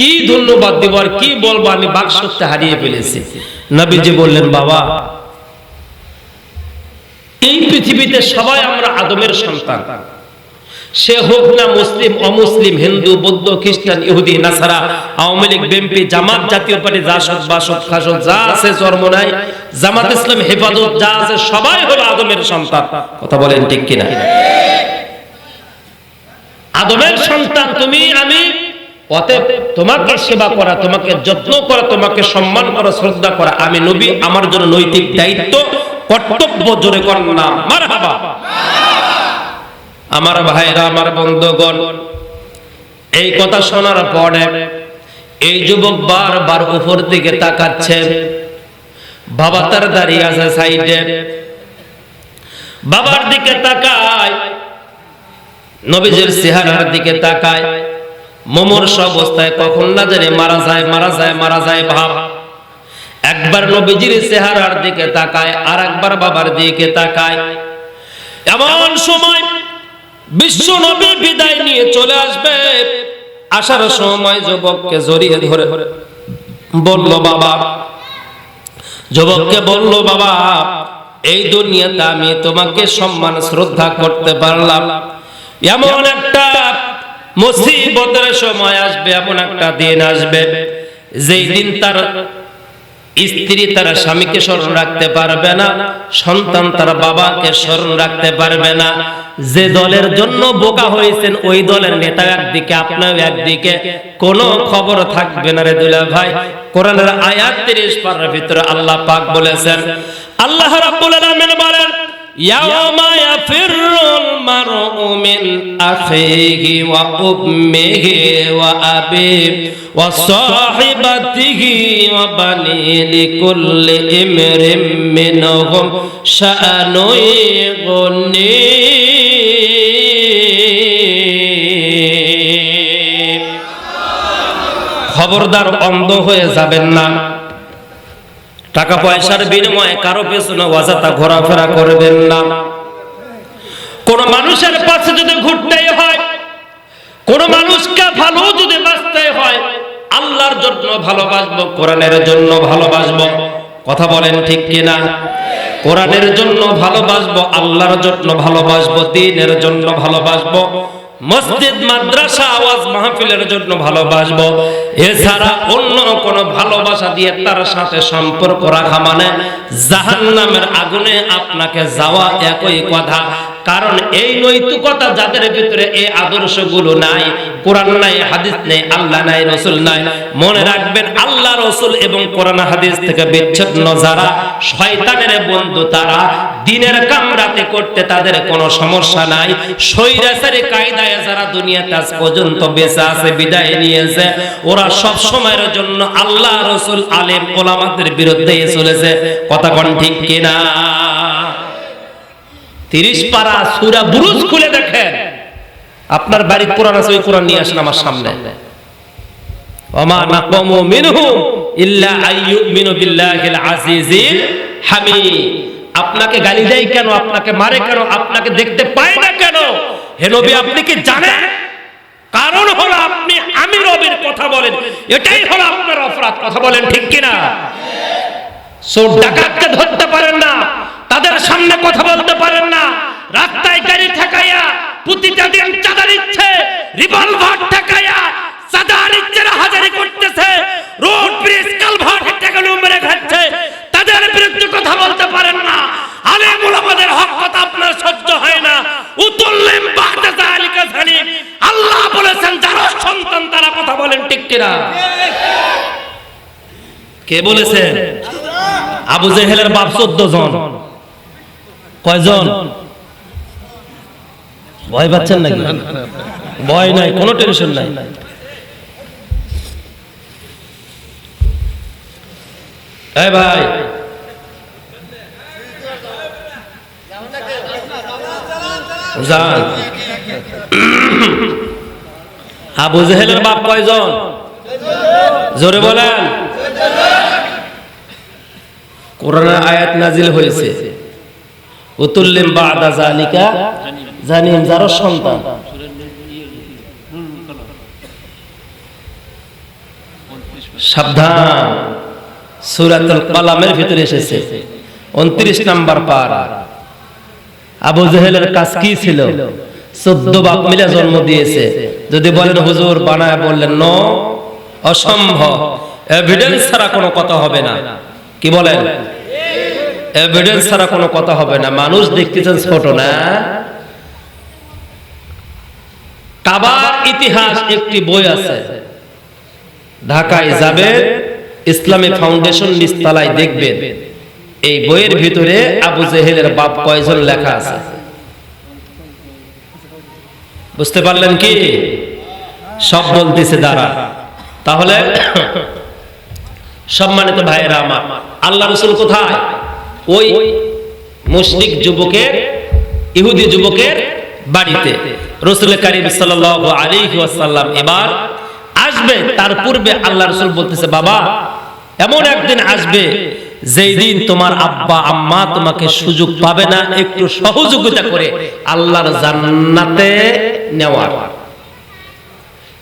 কি ধন্যবাদ দিব আর কি বলবো, আমি বাকশক্তি হারিয়ে ফেলেছি। নবীজি বললেন, বাবা, এই পৃথিবীতে সবাই আমরা আদমের সন্তান, সে হোক না মুসলিম, অমুসলিম, হিন্দু, বৌদ্ধ, খ্রিস্টান, ইহুদি, নাসারা, আওয়ামী লীগ, বিএনপি, জামাত, জাতীয় পার্টি, জাসদ, বাসদ, খাসদ, যা আছে চরমনাই, জামাত ইসলাম, হেফাজত, যা আছে সবাই হলো আদমের সন্তান। কথা বলেন ঠিক কিনা? আদমের সন্তান তুমি, আমি। অতএব তোমাকে সেবা করা, তোমাকে যত্ন করা, তোমাকে সম্মান করা, শ্রদ্ধা করা আমি নবী, আমার জন্য নৈতিক দায়িত্ব, কর্তব্য। জোরে কর না মারহাবা। আমার ভাইরা, আমার বন্ধুগণ, এই কথা শোনার পরে এই যুবক বারবার উপর দিকে তাকাচ্ছে। বাবা তার দাঁড়িয়ে আছে সাইডে, বাবার দিকে তাকায়, নবীজির চেহারার দিকে তাকায়। মুমূর্ষ অবস্থায় কখন না জানে মারা যায়, মারা যায়, মারা যায় ভাব। একবার নবীজির চেহারার দিকে তাকায়, আর একবার বাবার দিকে তাকায়। এমন সময় বিশ্ব নবী বিদায় নিয়ে চলে আসবে। আসার সময় যুবককে জড়িয়ে ধরে বলল, বাবা, যুবককে বলল, বাবা, এই দুনিয়াতে আমি তোমাকে সম্মান শ্রদ্ধা করতে পারলাম, এমন একটা মুসিবতের সময় আসবে, এমন একটা দিন আসবে যেই দিন তার স্ত্রী তার স্বামীকে স্মরণ রাখতে পারবে না, সন্তান তার বাবাকে স্মরণ রাখতে পারবে না। যে দলের জন্য বোকা হয়েছেন ওই দলের নেতা একদিকে, আপনার একদিকে, কোনো খবর থাকবে না রে দুলা ভাই। কোরআনের আয়াত 30 পারার ভিতরে আল্লাহ পাক বলেছেন, আল্লাহ রাব্বুল আলামিন বলেন, ইয়াওমা ইয়াফিরুল মারউ মিন আখিহি ওয়া উম্মিহি ওয়া আবিহি ওয়া সাহিবাতিহি ওয়া বানি লিকুল্লি ইমরিম মিনহুম শাআনুন ইগনি। খবরদার, অন্ধ হয়ে যাবেন না। টাকা পয়সার বিনিময়ে কারো পেছনে অযথা ঘোরাফেরা করবেন না। কোন মানুষের পাশে যদি ঘুরতেই হয়, কোন মানুষকে ভালো যদি বাঁচতে হয়, আল্লাহর জন্য ভালোবাসবো, কোরআনের জন্য ভালোবাসবো। কথা বলেন ঠিক কিনা? কোরআনের জন্য ভালোবাসবো, আল্লাহর জন্য ভালোবাসবো, দ্বীনের জন্য ভালোবাসবো, মসজিদ, মাদ্রাসা, আওয়াজ মাহফিলের জন্য ভালোবাসবো। এছাড়া অন্য কোন ভালোবাসা দিয়ে তার সাথে সম্পর্ক রাখা মানে জাহান্নামের আগুনে আপনাকে যাওয়া একই কথা। কারণ এই নৈতিকতা যাদের ভিতরে, এই আদর্শগুলো নাই, কোরআন নাই, হাদিস নেই, আল্লাহ নাই, রাসূল নাই, মনে রাখবেন আল্লাহ, রাসূল এবং কোরআন হাদিস থেকে বিচ্ছিন্ন যারা, শয়তানের বন্ধু তারা। দিনের কাম রাতে করতে তাদের কোনো সমস্যা নাই। স্বৈরাচারী কায়দায় যারা দুনিয়াতে আজ পর্যন্ত বেঁচে আছে, বিদায় নিয়েছে, ওরা সব সময়ের জন্য আল্লাহ, রাসূল, আলেম, ওলামাদের বিরুদ্ধে চলেছে। কথা কোন ঠিক কিনা? 30 পারা সূরা বুরুজ খুলে দেখেন, আপনার বাড়ির কোরআন আছে, ওই কোরআন নিয়ে আসেন আমার সামনে। ওমা নাকামু মিনহুম ইল্লা আইয়ুমিনু বিল্লাহিল আজিজিল হামিদ। আপনাকে গালি দেয় কেন? আপনাকে মারে কেন? আপনাকে দেখতে পায় না কেন? হে নবী, আপনি কি জানেন? কারণ হলো আপনি আমি নবীর কথা বলেন, এটাই হলো আপনার অপরাধ। কথা বলেন ঠিক কিনা? চোর ডাকাতকে ধরতে পারেন না, তাদের সামনে কথা বলতে পারেন না, রাস্তায় গাড়ি ঠেকাইয়া প্রতিটা দিন চাঁদা দিচ্ছে, রিভলভার ঠেকাইয়া চাঁদা নিচ্ছে, হাজারি করতেছে, রোড ব্রিজ কালভার্ট ঠেকানো মেরে খাচ্ছে, তাদের বিরুদ্ধে কথা বলতে পারেন না। আলেম ওলামাদের হক কথা আপনার সহ্য হয় না। উতুল্লিম বাদা যালিকা জালিম। আল্লাহ বলেছেন যারা সন্তান তারা কথা বলেন ঠিক কিনা? কে বলেছেন? আবু জেহেলের বাপ 14 জন। কয়জন? ভয় পাচ্ছেন নাকি? ভয় নাই, কোনো টেনশন নাই। এই ভাই, যান। আবু জেহেলের বাপ কয়জন? জোরে বলেন। কোরআনের আয়াত নাজিল হয়েছে, উতুল্লিম বাদা যালিকা জানিম, যারা সন্তান। সাবধান, সূরাতুল কলামের ভিতরে এসেছে 29 নাম্বার পারা। আবু জেহেলের কাজ কি ছিল? 14 বাপ মিলে জন্ম দিয়েছে। যদি বলেন হুজুর বানায় বললেন নো, অসম্ভব, এভিডেন্স ছাড়া কোনো কথা হবে না। কি বলেন? এভিডেন্স ছাড়া কোনো কথা হবে না। মানুষ দেখতেছেন ছোট না? কাবার ইতিহাস একটি বই আছে, ঢাকায় যাবে, ইসলামী ফাউন্ডেশন নিচতলায় দেখবেন। এই বইয়ের ভিতরে আবু জেহেলের বাপ কয়জন লেখা আছে। বুঝতে পারলেন কি? সব বলতেছে দাঁড়া। তাহলে সম্মানিত ভাইয়েরা আমার, আল্লাহ রাসূল কোথায়? ওই মুশরিক যুবকের, ইহুদি যুবকের বাড়িতে। রাসূল কারীম সাল্লাল্লাহু আলাইহি ওয়াসাল্লাম এবার আসবে, তার পূর্বে আল্লাহ রাসূল বলতেছে, বাবা এমন একদিন আসবে যেই দিন তোমার আব্বা আম্মা তোমাকে সুযোগ পাবে না একটু সহযোগিতা করে আল্লাহর জান্নাতে নেওয়ার।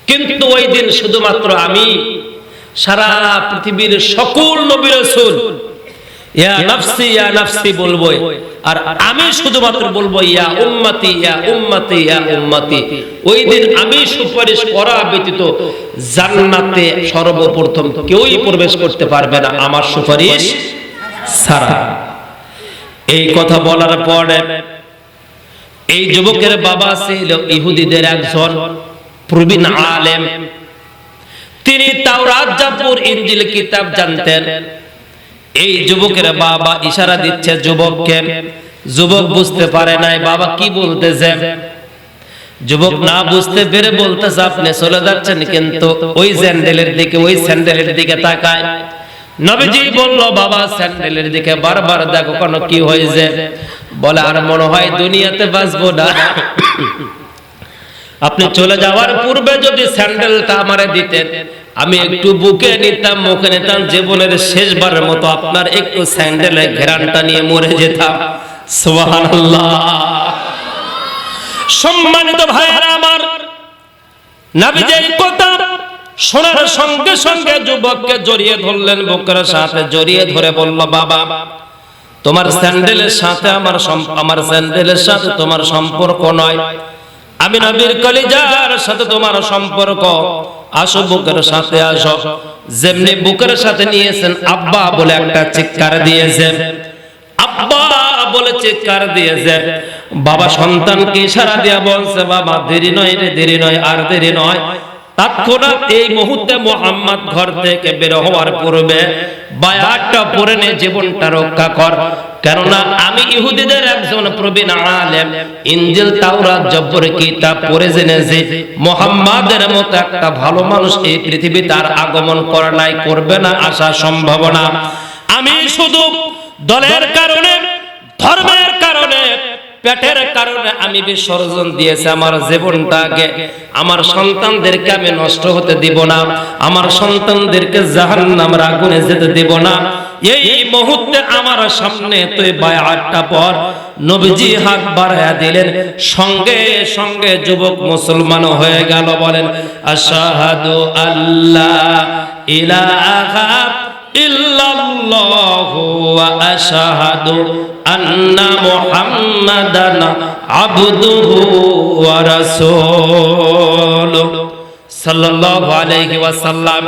কিন্তু ওই দিন শুধুমাত্র আমি, সারা পৃথিবীর সকল নবী রাসূল ইয়া নাফসি ইয়া নাফসি বলবো, আর আমি শুধুমাত্র বলবো ইয়া উম্মতি ইয়া উম্মতি ইয়া উম্মতি। ওই দিন আমি সুপারিশ করা ব্যতীত জান্নাতে সর্বপ্রথম কেউই প্রবেশ করতে পারবে না আমার সুপারিশ ছাড়া। এই কথা বলার পরে এই যুবকের বাবা ছিল ইহুদিদের একজন প্রবীণ আলেম। তিনি তাওরাত, জাবুর, ইনজিল কিতাব জানতেন। এই যুবকের বাবা ইশারা দিচ্ছে যুবককে। যুবক বুঝতে পারে নাই বাবা কি বলতেছে। যুবক না বুঝতে পেরে বলতেছে, আপনি চলে যাচ্ছেন কিন্তু ওই স্যান্ডেলের দিকে, ওই স্যান্ডেলের দিকে তাকায়। নবীজি বলল, বাবা স্যান্ডেলের দিকে বারবার দেখো, কেন কি হয়েছে? বলে, আর মনে হয় দুনিয়াতে বাঁচবো না। আপনি চলে যাওয়ার পূর্বে যদি স্যান্ডেলটা আমারে দিতেন, আমি একটু বুকে নিতাম, মুখে নিতাম, জীবনের শেষবারের মতো আপনার একটু স্যান্ডেলের ঘেরানটা নিয়ে মরে যেতাম। সুবহানাল্লাহ। সম্মানিত ভাইরা আমার, নবীজি এই কথা শোনার সঙ্গে সঙ্গে যুবককে জড়িয়ে ধরলেন, বুকের সাথে জড়িয়ে ধরে বলল, বাবা তোমার স্যান্ডেলের সাথে আমার স্যান্ডেলের সাথে তোমার সম্পর্ক নয়, আমি নবীর কলিজার সাথে তোমার সম্পর্ক। আসো বুকের সাথে আসো। যেমনি বুকের সাথে নিয়েছেন, আব্বা বলে একটা চিৎকার দিয়েছে, আব্বা বলে চিৎকার দিয়েছে। বাবা সন্তানকে ইশারা দিয়ে বলছে, বাবা দেরি নয় রে, দেরি নয়, আর দেরি নয়। তৎক্ষণাৎ এই মুহূর্তে মুহাম্মদ ঘর থেকে বের হওয়ার পূর্বে বায়াতটা পড়ে নে, জীবনটা রক্ষা কর। কেননা আমি ইহুদিদের একজন প্রবীণ আলেম, ইনজিল, তাওরাত, জাবুর কিতাব পড়ে জেনেছি মুহাম্মাদের মতো একটা ভালো মানুষ এই পৃথিবীতে আর আগমন করে নাই, করবে না, আসা সম্ভব না। আমি শুধু দলের কারণে, ধর্মের কারণে, পেটের কারণে আমি বিসর্জন দিয়েছি আমার জীবনটাকে। আমার সন্তানদেরকে আমি নষ্ট হতে দিব না, আমার সন্তানদেরকে জাহান্নামের আগুনে যেতে দিব না। এই মুহূর্তে আমার সামনে তুই বায়াতটা পড়। নবীজি হাত বাড়ায়া দিলেন, সঙ্গে সঙ্গে যুবক মুসলমান হয়ে গেল। বলেন, আশহাদু আল্লাহ ইলাহা ইল্লাল্লাহু ওয়া আশহাদু আন্না মুহাম্মাদান আবদুহু ওয়া রাসূলুহু সাল্লাল্লাহু আলাইহি ওয়াসাল্লাম।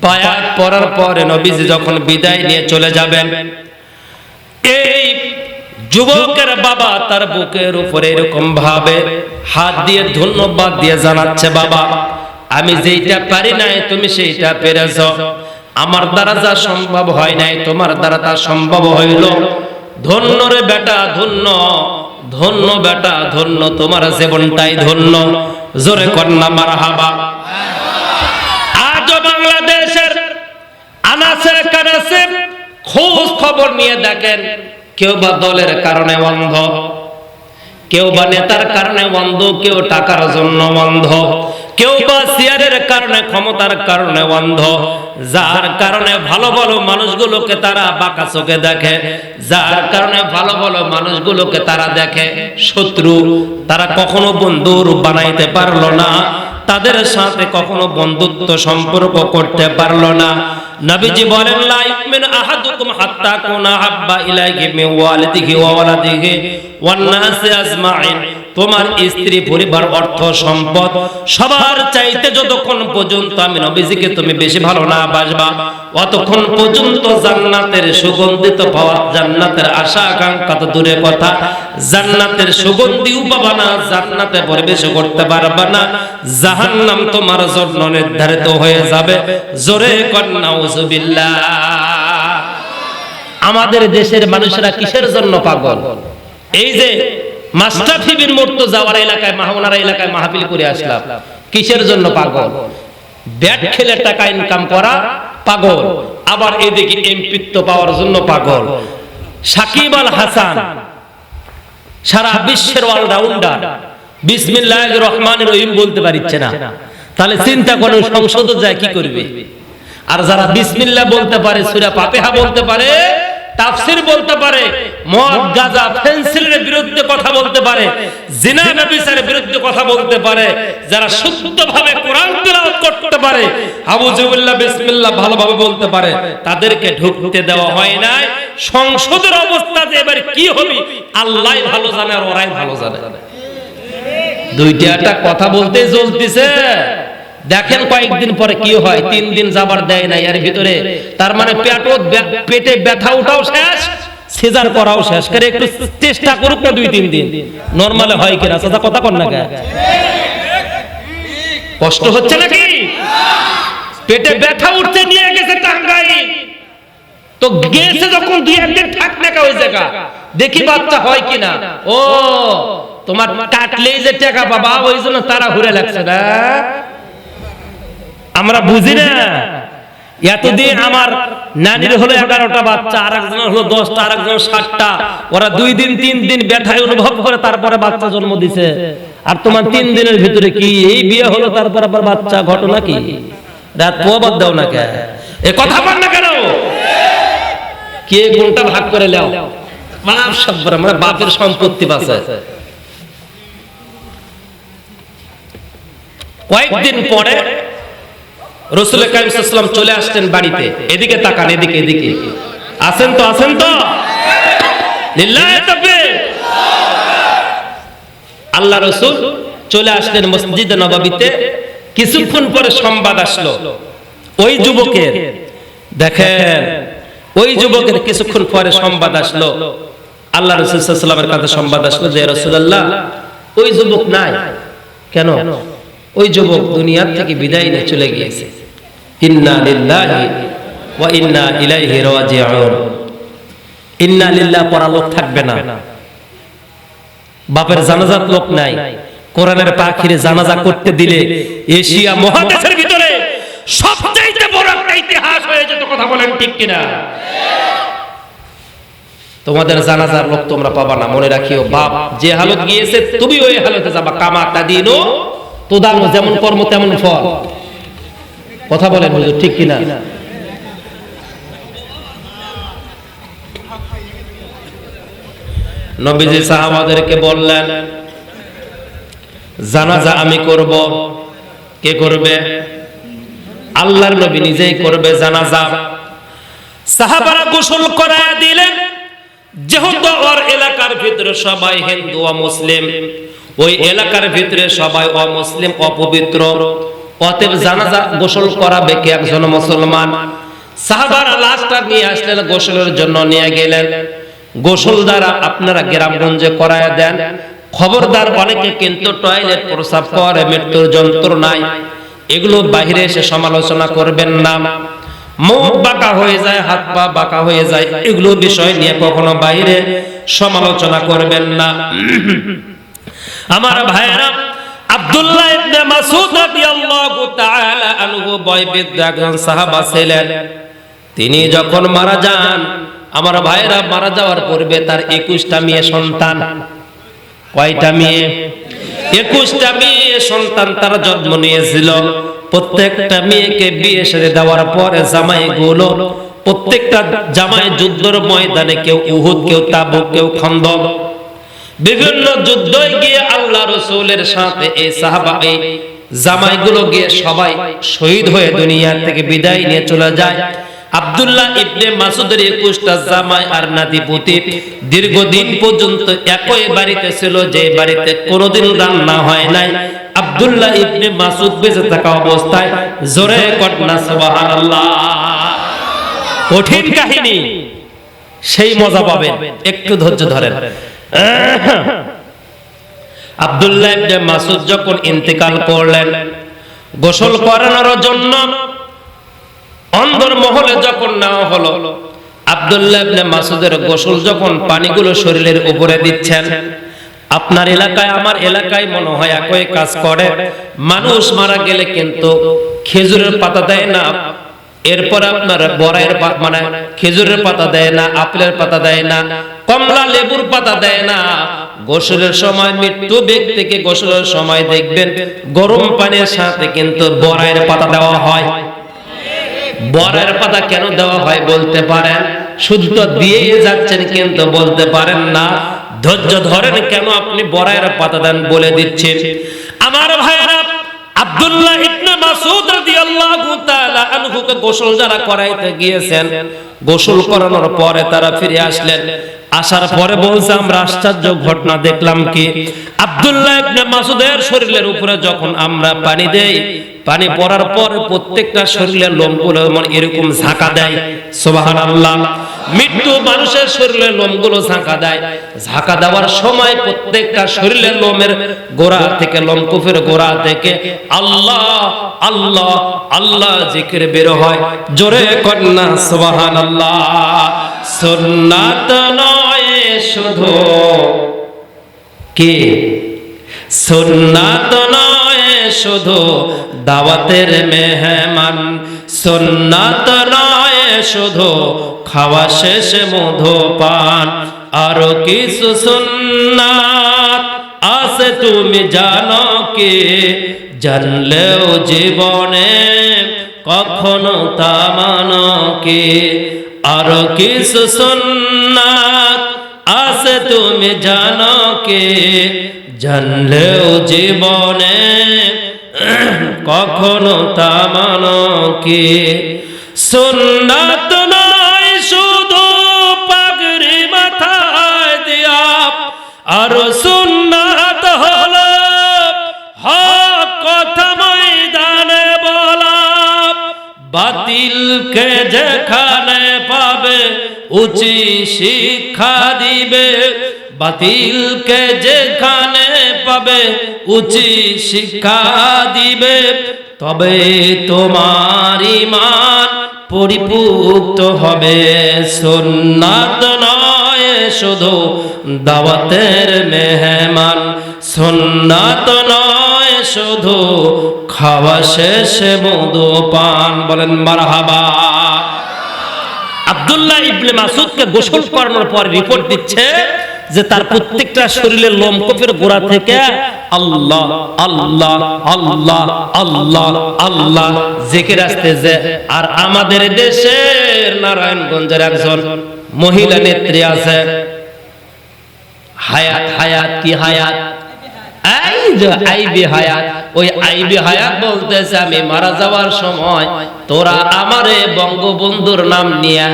বায়াত পড়ার পরে নবীজি যখন বিদায় নিয়ে চলে যাবেন, এই যুবকের বাবা তার বুকের উপরে এরকম ভাবে হাত দিয়ে ধন্যবাদ দিয়ে জানাচ্ছে, বাবা আমি যেইটা পারি নাই তুমি সেইটা পেরেছো, আমার দ্বারা যা সম্ভব হয় নাই তোমার দ্বারা তা সম্ভব হইল। ধন্য রে বেটা, ধন্য, ধন্য বেটা, ধন্য, তোমার জীবনটাই ধন্য। জোরে কন্যা মারহাবা। আজ বাংলাদেশের আনাচে কানাচে খোঁজ খবর নিয়ে দেখেন, কেউ বা দলের কারণে অন্ধ, কেউ বা নেতার কারণে অন্ধ, কেউ টাকার জন্য অন্ধ, কেউ বা চেয়ারের কারণে, ক্ষমতার কারণে অন্ধ। যার কারণে ভালো ভালো মানুষগুলোকে তারা বাঁকা চোখে দেখে, যার কারণে ভালো ভালো মানুষগুলোকে তারা দেখে শত্রু। তারা কখনো বন্ধু রূপ বানাইতে পারলো না, তাদের সাথে কখনো বন্ধুত্ব সম্পর্ক করতে পারলো না। নবীজি বলেন লা ইউমিনু আহাদুকুম হাত্তা কুনা হাব্বা ইলাইহি মিন ওয়ালিদিহি ওয়া ওয়ালাদিহি ওয়ান নাসি আজমাইন। তোমার স্ত্রী, পরিবার, অর্থ সম্পদ সবার চাইতে যতক্ষণ পর্যন্ত আমি নবীজিকে তুমি বেশি ভালো না বাসবা, অতক্ষণ পর্যন্ত জান্নাতের সুগন্ধিত পাওয়া, জান্নাতের আশা আকাঙ্ক্ষা তো দূরের কথা, জান্নাতের সুগন্ধিও পাবা না, জান্নাতে প্রবেশ করতে পারবা না, জাহান্নাম তোমার জন্য নির্ধারিত হয়ে যাবে। জোরে কর নাউজুবিল্লাহ। আমাদের দেশের মানুষেরা কিসের জন্য পাগল? এই যে মাস্টাফি বিন মুর্তজাওয়ার এলাকায়, মাহমুনারা এলাকায় মাহফিল করে আসলাম, কিসের জন্য পাগল? ব্যাট খেলে টাকা ইনকাম করা পাগল, আবার এদিকে এমপিত্ব পাওয়ার জন্য পাগল। সাকিব আল হাসান সারা বিশ্বের অলরাউন্ডার, বিসমিল্লাহির রহমানির রহিম বলতে পারছে না, তাহলে চিন্তা করুন সংসদে যায় কি করবে। আর যারা বিসমিল্লাহ বলতে পারে, সূরা ফাতিহা বলতে পারে, তাফসীর বলতে পারে, মদ গাঁজা ফেন্সিলের বিরুদ্ধে কথা বলতে পারে, জিনা ব্যভিচারের বিরুদ্ধে কথা বলতে পারে, যারা শুদ্ধভাবে কোরআন তেলাওয়াত করতে পারে, আউযুবিল্লাহ বিসমিল্লাহ ভালোভাবে বলতে পারে, তাদেরকে ঢুকতে দেওয়া হয় না। সংসদের অবস্থা যে এবার কি হবে আল্লাহই ভালো জানে, আর ওরাই ভালো জানে। দুইটা একটা কথা বলতে জ্বলতেছে, দেখেন কয়েকদিন পরে কি হয়। 3 দিন যাবার দেয় না এর ভিতরে, তার মানে পেটে ব্যথা উঠাও শেষ, সিজার করাও শেষ। করে একটু চেষ্টা করুক না 2-3 দিন, নরমালে হয় কিনা? সাদা কথা কর না, কষ্ট হচ্ছে নাকি? পেটে ব্যথা উঠতে নিয়ে গেছে টাঙ্গাইল, তো গেছে যখন 2-1 দিন থাক না ওই জায়গা, দেখি বাচ্চা হয় কিনা। ও তোমার কাটলেই যে টাকা পাবা, ওই জন্য তারা ঘুরে লাগছে না। আমরা বুঝি না। এতদিন আমার নানির হলো 11টা বাচ্চা, আরেকজন হলো 10টা, আরেকজন 7টা। ওরা 2 দিন 3 দিন ব্যথায় অনুভব করে তারপরে বাচ্চা জন্ম দিছে। আর তোমার 3 দিনের ভিতরে কি এই বিয়ে হলো, তারপর আবার বাচ্চা? ঘটনা কি? রাত পোয়াবাদ দাও না কেন? এ কথা বল না কেন? কে কোনটা ভাগ করে নাও? বাপ সব্বর, মানে বাপের সম্পত্তি বাঁচে। কয়েকদিন পরে রাসূল কারীম সাল্লাল্লাহু আলাইহি ওয়াসাল্লাম চলে আসছেন বাড়িতে। এদিকে তাকান, এদিকে এদিকে আছেন তো? আছেন তো? লিল্লাহি তাকবীর। আল্লাহ রাসূল চলে আসলেন মসজিদে নববীতে। কিছুক্ষণ পরে সংবাদ আসলো ওই যুবকের, দেখেন ওই যুবকের কিছুক্ষণ পরে সংবাদ আসলো, আল্লাহ রাসূল সাল্লাল্লাহু আলাইহি ওয়াসাল্লামের কাছে সংবাদ আসলো যে রাসূলুল্লাহ ওই যুবক নাই। কেন? ওই যুবক দুনিয়া থেকে বিদায় নিয়ে চলে গিয়েছে। ইন্না লিল্লাহি ওয়া ইন্না ইলাইহি রাজিউন। ইন্না লিল্লাহ পড়া লোক থাকবে না, বাপের জানাজাত লোক নাই। কোরআনের পাখিরে জানাজা করতে দিলে এশিয়া মহাদেশের ভিতরে সবচেয়ে বড় একটা ইতিহাস হয়ে যেত। কথা বলেন ঠিক কিনা? তোমাদের জানাজার লোক তোমরা পাবা না, মনে রাখিও। বাপ যে হালত গিয়েছে তুমি ওই হালতে যাবা। কামা তাদিনু তুদানু, যেমন কর্ম তেমন ফল। কথা বলেন হুজুর, ঠিক কিনা? নবীজি সাহাবাদেরকে বললেন জানাজা আমি করব। কে করবে? আল্লাহর নবী নিজেই করবে জানাজা। সাহাবারা গোসল করায় দিলেন। যেহেতু ওর এলাকার ভিতরে সবাই হিন্দু ও মুসলিম, ওই এলাকার ভিতরে সবাই অমুসলিম, অপবিত্র, অতএব জানাজা গোসল করাবে কে? একজন মুসলমান। সাহাবারা লাশটা নিয়ে আসলেন, গোসলের জন্য নিয়ে গেলেন। গোসল দ্বারা আপনারা গ্রামগঞ্জে করায় দেন। খবরদার, অনেকে কিন্তু টয়লেট প্রস্রাব করে, মৃত্যুর যন্ত্রণায়, এগুলো বাইরে এসে সমালোচনা করবেন না। মুখ বাঁকা হয়ে যায়, হাত পা বাঁকা হয়ে যায়, এগুলো বিষয় নিয়ে কখনো বাইরে সমালোচনা করবেন না। আমার ভাইরা, আব্দুল্লাহ ইবনে মাসউদ রাদিয়াল্লাহু তাআলা আনহু বয়োবৃদ্ধ একজন সাহাবা ছিলেন। তিনি যখন মারা যান, আমার ভাইরা, মারা যাওয়ার পূর্বে তার 21টা মেয়ে সন্তান। কয়টা মেয়ে? 21টা মেয়ে সন্তান তার জন্ম নিয়েছিল। প্রত্যেকটা মেয়েকে বিয়ে সেরে দেওয়ার পরে জামাইগুলো, প্রত্যেকটা জামাই যুদ্ধের ময়দানে, কেউ উহুদ, কেউ তাবুক, কেউ খন্দক, বিভিন্ন যুদ্ধে গিয়ে আল্লাহ রাসূলের সাথে এই সাহাবা, এই জামাইগুলো গিয়ে সবাই শহীদ হয়ে দুনিয়া থেকে বিদায় নিয়ে চলে যায়। আব্দুল্লাহ ইবনে মাসুদের 21টা জামাই আর নাতিপুতি দীর্ঘদিন পর্যন্ত একই বাড়িতে ছিল, যে বাড়িতে কোনোদিন রান্না হয় নাই। আব্দুল্লাহ ইবনে মাসুদ বেঁচে থাকা অবস্থায় জোরে কন্যা সুবহানাল্লাহ। কঠিন কাহিনী, সেই মজা পাবেন, একটু ধৈর্য ধরেন। আব্দুল্লাহ ইবনে মাসুদ যখন ইন্তেকাল করলেন, গোসল করানোর জন্য অন্দর মহলে যখন নেওয়া হলো, আব্দুল্লাহ ইবনে মাসুদের গোসল যখন পানিগুলো শরীরের উপরে দিচ্ছেন, আপনার এলাকায় আমার এলাকায় মনে হয় একই কাজ করে। মানুষ মারা গেলে কিন্তু খেজুরের পাতা দেয় না, এরপর আপনার বড়াইয়ের মানে খেজুরের পাতা দেয় না, আপেলের পাতা দেয় না, কমলা লেবুর পাতা দেয় না। গোসলের সময় মৃত্যু ব্যক্তিকে গোসলের সময় দেখবেন গরম পানির সাথে কিন্তু বড়াইয়ের পাতা দেওয়া হয়। বড়াইয়ের পাতা কেন দেওয়া হয় বলতে পারেন? শুধু তো দিয়ে যাচ্ছেন কিন্তু বলতে পারেন না। ধৈর্য ধরেন, কেন আপনি বড়াইয়ের পাতা দেন বলে দিচ্ছেন। আমার ভাইরা, আব্দুল্লাহ ইবনে মাসউদ রাদিয়াল্লাহু তাআলা আনহুকে গোসল যারা করাইতে গিয়েছেন, গোসল করানোর পরে তারা ফিরে আসলেন। আসার পরে বলছে, আমরা আশ্চর্য ঘটনা দেখলাম কি, আব্দুল্লাহ ইবনে মাসউদের শরীরের উপরে যখন আমরা পানি দেই, পানি পড়ার পর প্রত্যেকটা শরীরের লোমগুলো এরকম ঝাঁকা দেয়। সুবহানাল্লাহ। মৃত্যু মানুষের শরীরের লোমগুলো ঝাঁকা দেয়। ঝাঁকা দেওয়ার সময় প্রত্যেকটা শরীরের লোমের গোড়া থেকে, লোমকূপের গোড়া থেকে আল্লাহ আল্লাহ আল্লাহ জিকির বের হয়। জোরে কন্যা সুবহানাল্লাহ। সুন্নাত নয় শুধু কি, সুন্নাত নয় শুধু দাওয়াতের মেহমান, সুন্নাত নয় শুধু খাওয়া শেষে মধুপান, আরো কিছু সুন্নাত আছে তুমি জানো কি, জানলেও জীবনে কখনো তা মানো কি। আরো কিছু সুন্নাত আছে তুমি জানো কি, জানলেও জীবনে কখনো তা মানো কি। সুন্নাত নয় শুধু পাগড়ি মাথায় দিয়া, আর সুন্নাত হলো হক কথা ময়দানে বলা। বাতিলকে যেখানে পাবে উচি শিক্ষা দিবে, বাতিলকে যেখানে পাবে উচি শিক্ষা দিবে, তবে তোমার ঈমান পরিপূর্ণ হবে। সুন্নাত নয় শুধু দাওয়াতের মেহমান, সুন্নাত নয় শুধু খাওয়া শেষে মধুপান। বলেন মারহাবা। আব্দুল্লাহ ইবনে মাসউদকে গোসল করানোর পর রিপোর্ট দিচ্ছে যে তার প্রত্যেকটা শরীরের লোমকূপের গোড়া থেকে আল্লাহ আল্লাহ আল্লাহ আল্লাহ আল্লাহ জিকির আসতেছে। আর আমাদের দেশের নারায়ণগঞ্জের একজন মহিলা নেত্রী আছে, হায়াত, হায়াত কি হায়াত, আইবি হায়াত। ওই আইবি হায়াত বলতেছে, আমি মারা যাওয়ার সময় তোরা আমারে বঙ্গবন্ধুর নাম নিয়ে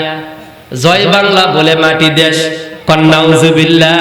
জয় বাংলা বলে মাটি দেশ। কন্নাউজুবিল্লাহ।